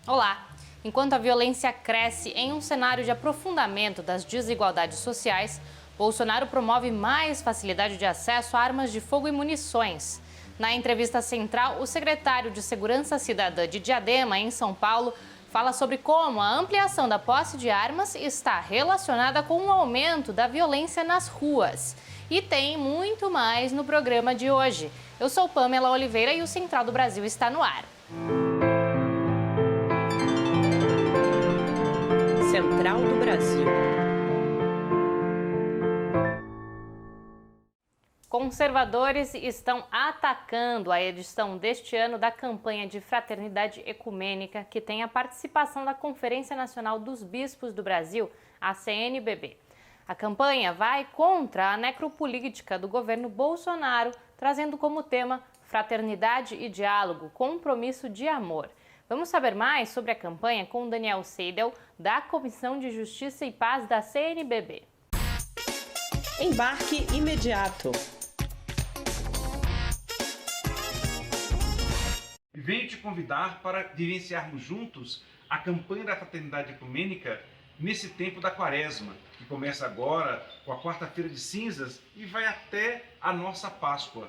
Olá! Enquanto a violência cresce em um cenário de aprofundamento das desigualdades sociais, Bolsonaro promove mais facilidade de acesso a armas de fogo e munições. Na entrevista central, o secretário de Segurança Cidadã de Diadema, em São Paulo, fala sobre como a ampliação da posse de armas está relacionada com o aumento da violência nas ruas. E tem muito mais no programa de hoje. Eu sou Pamela Oliveira e o Central do Brasil está no ar. Central do Brasil. Conservadores estão atacando a edição deste ano da campanha de Fraternidade Ecumênica, que tem a participação da Conferência Nacional dos Bispos do Brasil, a CNBB. A campanha vai contra a necropolítica do governo Bolsonaro, trazendo como tema fraternidade e diálogo, compromisso de amor. Vamos saber mais sobre a campanha com Daniel Seidel, da Comissão de Justiça e Paz da CNBB. Embarque imediato. Venho te convidar para vivenciarmos juntos a campanha da Fraternidade Ecumênica nesse tempo da Quaresma, que começa agora com a quarta-feira de cinzas e vai até a nossa Páscoa,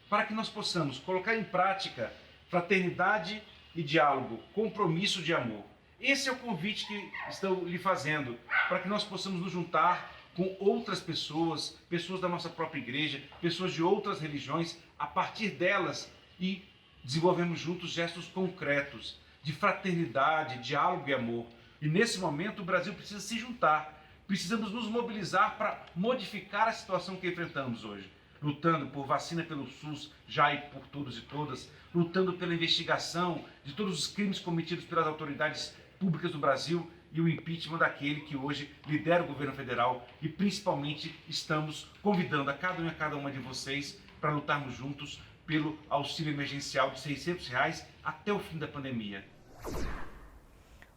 para que nós possamos colocar em prática fraternidade e diálogo, compromisso de amor. Esse é o convite que estou lhe fazendo, para que nós possamos nos juntar com outras pessoas, pessoas da nossa própria igreja, pessoas de outras religiões, a partir delas e desenvolvemos juntos gestos concretos de fraternidade, diálogo e amor. E nesse momento o Brasil precisa se juntar, precisamos nos mobilizar para modificar a situação que enfrentamos hoje. Lutando por vacina pelo SUS, já e por todos e todas, lutando pela investigação de todos os crimes cometidos pelas autoridades públicas do Brasil e o impeachment daquele que hoje lidera o governo federal e principalmente estamos convidando a cada uma de vocês para lutarmos juntos pelo auxílio emergencial de R$600 até o fim da pandemia.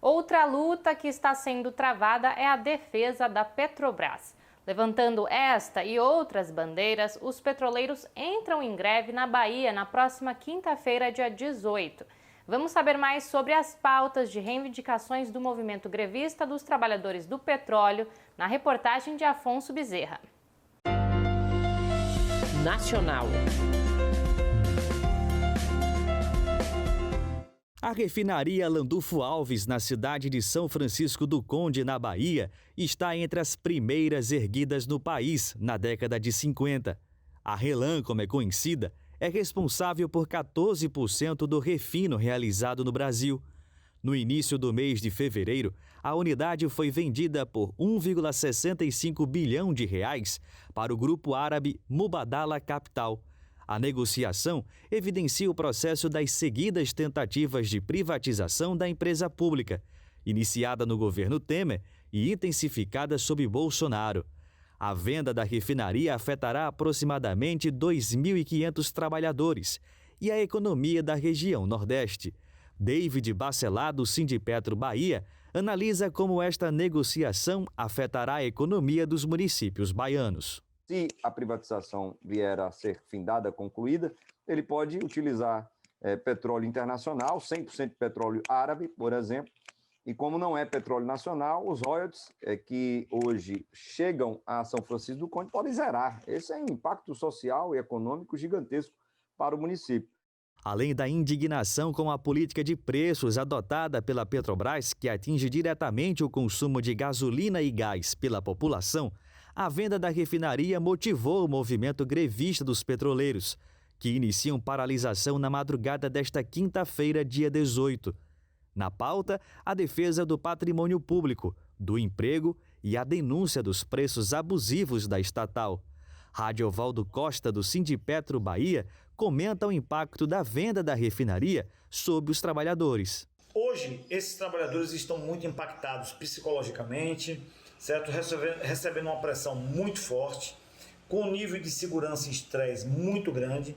Outra luta que está sendo travada é a defesa da Petrobras. Levantando esta e outras bandeiras, os petroleiros entram em greve na Bahia na próxima quinta-feira, dia 18. Vamos saber mais sobre as pautas de reivindicações do movimento grevista dos trabalhadores do petróleo na reportagem de Afonso Bezerra. Nacional. A refinaria Landulfo Alves, na cidade de São Francisco do Conde, na Bahia, está entre as primeiras erguidas no país na década de 50. A RLAM, como é conhecida, é responsável por 14% do refino realizado no Brasil. No início do mês de fevereiro, a unidade foi vendida por 1,65 bilhão de reais para o grupo árabe Mubadala Capital. A negociação evidencia o processo das seguidas tentativas de privatização da empresa pública, iniciada no governo Temer e intensificada sob Bolsonaro. A venda da refinaria afetará aproximadamente 2.500 trabalhadores e a economia da região Nordeste. David Bacelar, do Sindipetro Bahia, analisa como esta negociação afetará a economia dos municípios baianos. Se a privatização vier a ser findada, concluída, ele pode utilizar petróleo internacional, 100% petróleo árabe, por exemplo, e como não é petróleo nacional, os royalties que hoje chegam a São Francisco do Conde podem zerar. Esse é um impacto social e econômico gigantesco para o município. Além da indignação com a política de preços adotada pela Petrobras, que atinge diretamente o consumo de gasolina e gás pela população, a venda da refinaria motivou o movimento grevista dos petroleiros, que iniciam paralisação na madrugada desta quinta-feira, dia 18. Na pauta, a defesa do patrimônio público, do emprego e a denúncia dos preços abusivos da estatal. Radiovaldo Costa, do Sindipetro Bahia, comenta o impacto da venda da refinaria sobre os trabalhadores. Hoje, esses trabalhadores estão muito impactados psicologicamente, certo? Recebendo uma pressão muito forte, com um nível de segurança e estresse muito grande,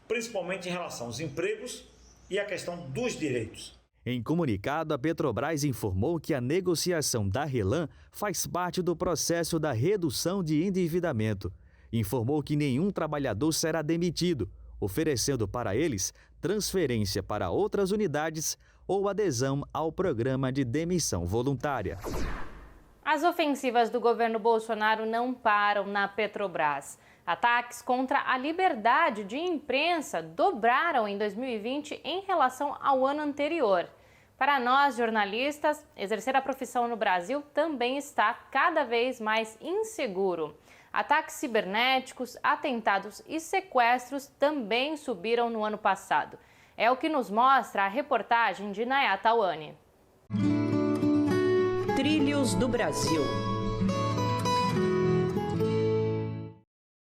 principalmente em relação aos empregos e a questão dos direitos. Em comunicado, a Petrobras informou que a negociação da RLAM faz parte do processo da redução de endividamento. Informou que nenhum trabalhador será demitido, oferecendo para eles transferência para outras unidades ou adesão ao programa de demissão voluntária. As ofensivas do governo Bolsonaro não param na Petrobras. Ataques contra a liberdade de imprensa dobraram em 2020 em relação ao ano anterior. Para nós, jornalistas, exercer a profissão no Brasil também está cada vez mais inseguro. Ataques cibernéticos, atentados e sequestros também subiram no ano passado. É o que nos mostra a reportagem de Nayá Tawani. Trilhos do Brasil.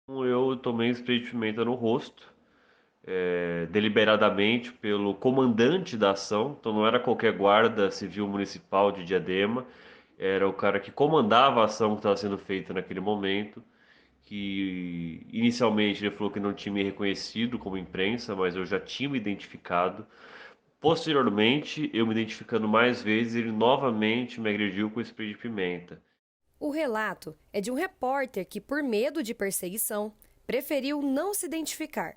Eu tomei spray de pimenta no rosto, deliberadamente pelo comandante da ação, então não era qualquer guarda civil municipal de Diadema, era o cara que comandava a ação que estava sendo feita naquele momento, que inicialmente ele falou que não tinha me reconhecido como imprensa, mas eu já tinha me identificado. Posteriormente, eu me identificando mais vezes, ele novamente me agrediu com spray de pimenta. O relato é de um repórter que, por medo de perseguição, preferiu não se identificar.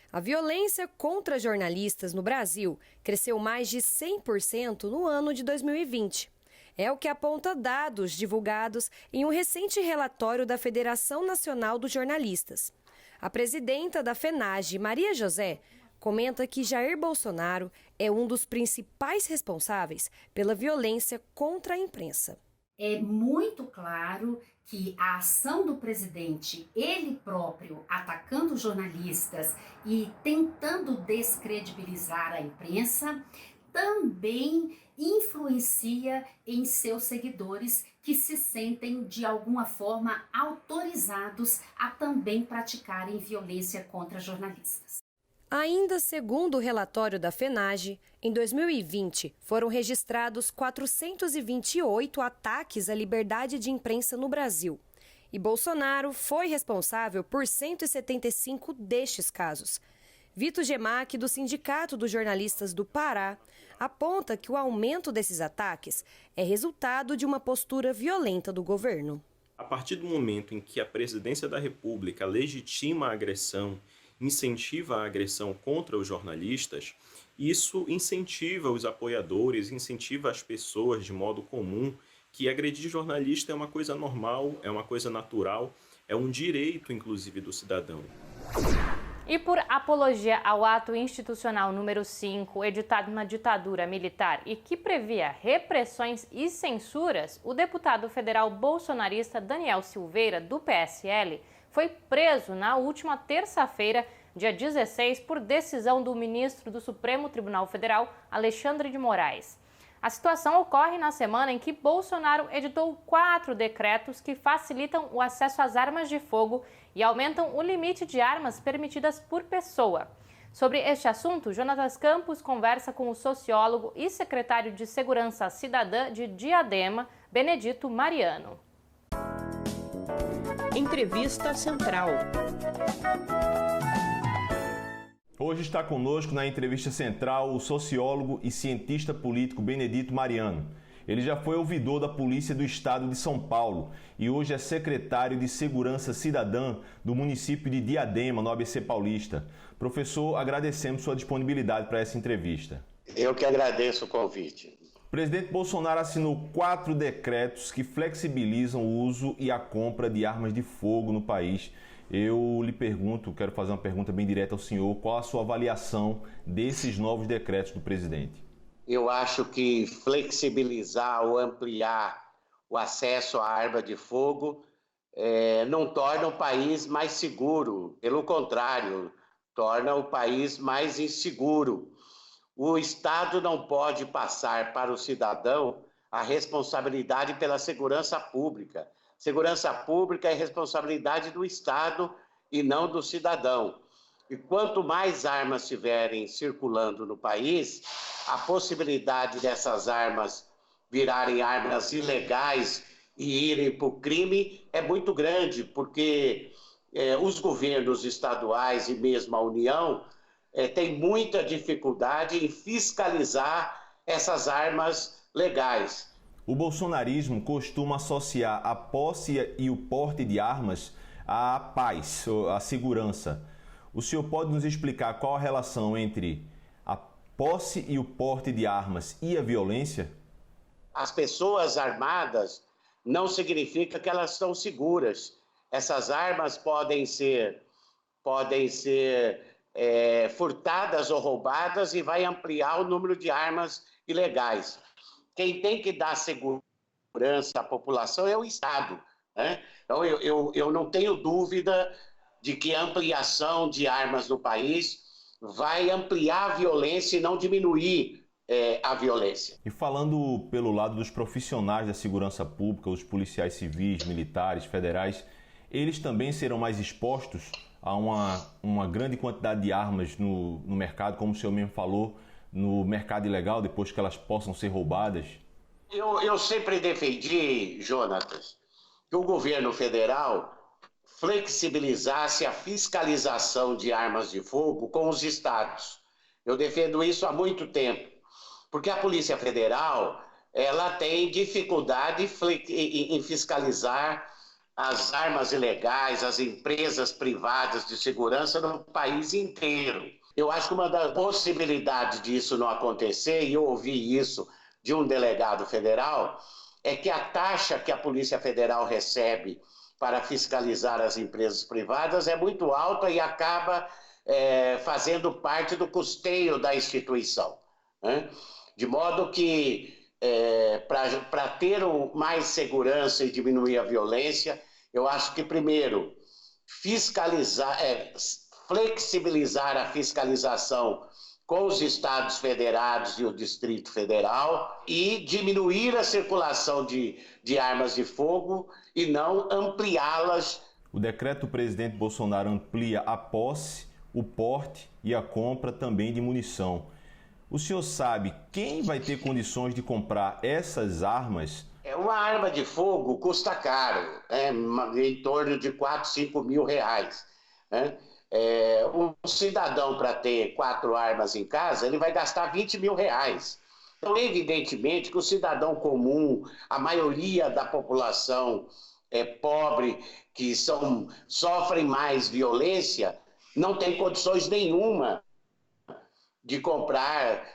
A violência contra jornalistas no Brasil cresceu mais de 100% no ano de 2020. É o que aponta dados divulgados em um recente relatório da Federação Nacional dos Jornalistas. A presidenta da FENAGE, Maria José, comenta que Jair Bolsonaro é um dos principais responsáveis pela violência contra a imprensa. É muito claro que a ação do presidente, ele próprio atacando jornalistas e tentando descredibilizar a imprensa, também influencia em seus seguidores que se sentem de alguma forma autorizados a também praticarem violência contra jornalistas. Ainda segundo o relatório da FENAGE, em 2020 foram registrados 428 ataques à liberdade de imprensa no Brasil. E Bolsonaro foi responsável por 175 destes casos. Vitor Gemac, do Sindicato dos Jornalistas do Pará, aponta que o aumento desses ataques é resultado de uma postura violenta do governo. A partir do momento em que a presidência da República legitima a agressão, incentiva a agressão contra os jornalistas, isso incentiva os apoiadores, incentiva as pessoas de modo comum que agredir jornalista é uma coisa normal, é uma coisa natural, é um direito, inclusive, do cidadão. E por apologia ao ato institucional número 5, editado na ditadura militar e que previa repressões e censuras, o deputado federal bolsonarista Daniel Silveira, do PSL, foi preso na última terça-feira, dia 16, por decisão do ministro do Supremo Tribunal Federal, Alexandre de Moraes. A situação ocorre na semana em que Bolsonaro editou 4 decretos que facilitam o acesso às armas de fogo e aumentam o limite de armas permitidas por pessoa. Sobre este assunto, Jonatas Campos conversa com o sociólogo e secretário de Segurança Cidadã de Diadema, Benedito Mariano. Entrevista Central. Hoje está conosco na entrevista central o sociólogo e cientista político Benedito Mariano. Ele já foi ouvidor da Polícia do Estado de São Paulo e hoje é secretário de Segurança Cidadã do município de Diadema, no ABC Paulista. Professor, agradecemos sua disponibilidade para essa entrevista. Eu que agradeço o convite. O presidente Bolsonaro assinou 4 decretos que flexibilizam o uso e a compra de armas de fogo no país. Eu lhe pergunto, quero fazer uma pergunta bem direta ao senhor, qual a sua avaliação desses novos decretos do presidente? Eu acho que flexibilizar ou ampliar o acesso à arma de fogo não torna o país mais seguro, pelo contrário, torna o país mais inseguro. O Estado não pode passar para o cidadão a responsabilidade pela segurança pública. Segurança pública é responsabilidade do Estado e não do cidadão. E quanto mais armas estiverem circulando no país, a possibilidade dessas armas virarem armas ilegais e irem para o crime é muito grande, porque os governos estaduais e mesmo a União têm muita dificuldade em fiscalizar essas armas legais. O bolsonarismo costuma associar a posse e o porte de armas à paz, à segurança. O senhor pode nos explicar qual a relação entre posse e o porte de armas e a violência? As pessoas armadas não significa que elas estão seguras. Essas armas podem ser furtadas ou roubadas e vai ampliar o número de armas ilegais. Quem tem que dar segurança à população é o Estado, né? Então, eu não tenho dúvida de que a ampliação de armas no país vai ampliar a violência e não diminuir a violência. E falando pelo lado dos profissionais da segurança pública, os policiais civis, militares, federais, eles também serão mais expostos a uma grande quantidade de armas no mercado, como o senhor mesmo falou, no mercado ilegal, depois que elas possam ser roubadas? Eu sempre defendi, Jonatas, que o governo federal flexibilizasse a fiscalização de armas de fogo com os estados. Eu defendo isso há muito tempo, porque a Polícia Federal ela tem dificuldade em fiscalizar as armas ilegais, as empresas privadas de segurança no país inteiro. Eu acho que uma das possibilidades disso não acontecer, e eu ouvi isso de um delegado federal, é que a taxa que a Polícia Federal recebe para fiscalizar as empresas privadas é muito alta e acaba fazendo parte do custeio da instituição, né? De modo que, para ter mais segurança e diminuir a violência, eu acho que, primeiro, flexibilizar a fiscalização com os estados federados e o Distrito Federal e diminuir a circulação de armas de fogo e não ampliá-las. O decreto do presidente Bolsonaro amplia a posse, o porte e a compra também de munição. O senhor sabe quem vai ter condições de comprar essas armas? Uma arma de fogo custa caro, em torno de 4, 5 mil reais, né? Um cidadão, para ter 4 armas em casa, ele vai gastar 20 mil reais. Então, evidentemente que o cidadão comum, a maioria da população pobre, que sofrem mais violência, não tem condições nenhuma de comprar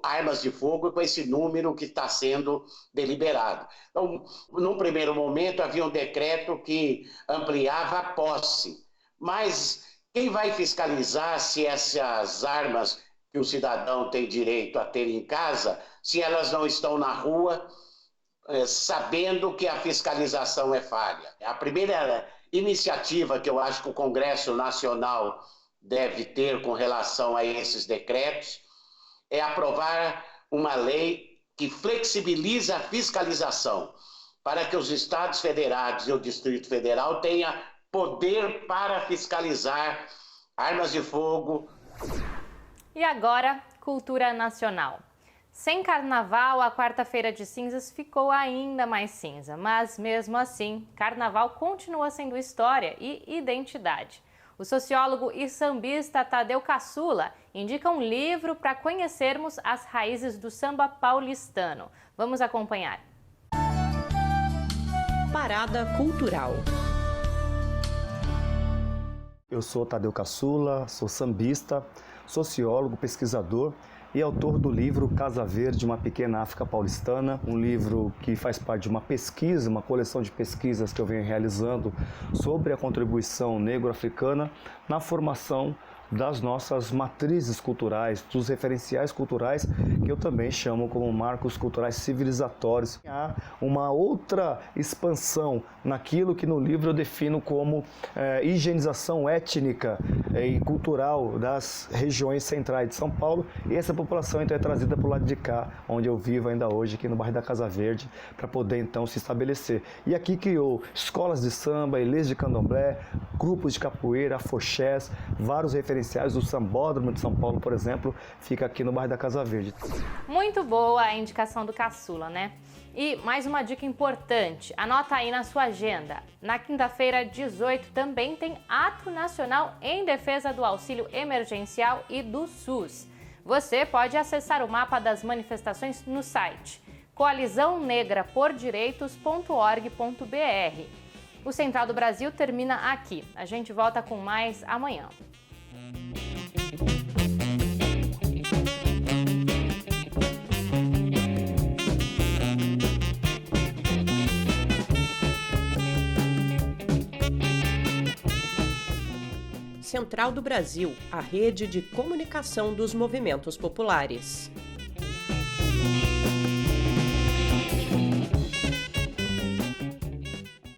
armas de fogo com esse número que está sendo deliberado. Então, num primeiro momento, havia um decreto que ampliava a posse, mas quem vai fiscalizar se essas armas que o cidadão tem direito a ter em casa, se elas não estão na rua, sabendo que a fiscalização é falha? A primeira iniciativa que eu acho que o Congresso Nacional deve ter com relação a esses decretos é aprovar uma lei que flexibiliza a fiscalização para que os estados federados e o Distrito Federal tenham poder para fiscalizar armas de fogo. E agora, cultura nacional. Sem carnaval, a quarta-feira de cinzas ficou ainda mais cinza, mas mesmo assim, carnaval continua sendo história e identidade. O sociólogo e sambista Tadeu Caçula indica um livro para conhecermos as raízes do samba paulistano. Vamos acompanhar. Parada Cultural. Eu sou Tadeu Caçula, sou sambista, sociólogo, pesquisador e autor do livro Casa Verde, uma pequena África paulistana, um livro que faz parte de uma pesquisa, uma coleção de pesquisas que eu venho realizando sobre a contribuição negro-africana na formação das nossas matrizes culturais, dos referenciais culturais, que eu também chamo como marcos culturais civilizatórios. Há uma outra expansão naquilo que no livro eu defino como higienização étnica e cultural das regiões centrais de São Paulo, e essa população então é trazida para o lado de cá, onde eu vivo ainda hoje, aqui no bairro da Casa Verde, para poder então se estabelecer. E aqui criou escolas de samba, ilês de candomblé, grupos de capoeira, afoxés, vários referenciais. O Sambódromo de São Paulo, por exemplo, fica aqui no bairro da Casa Verde. Muito boa a indicação do Caçula, né? E mais uma dica importante, anota aí na sua agenda. Na quinta-feira, 18, também tem Ato Nacional em Defesa do Auxílio Emergencial e do SUS. Você pode acessar o mapa das manifestações no site coalizãonegraporddireitos.org.br. O Central do Brasil termina aqui. A gente volta com mais amanhã. Central do Brasil, a rede de comunicação dos movimentos populares.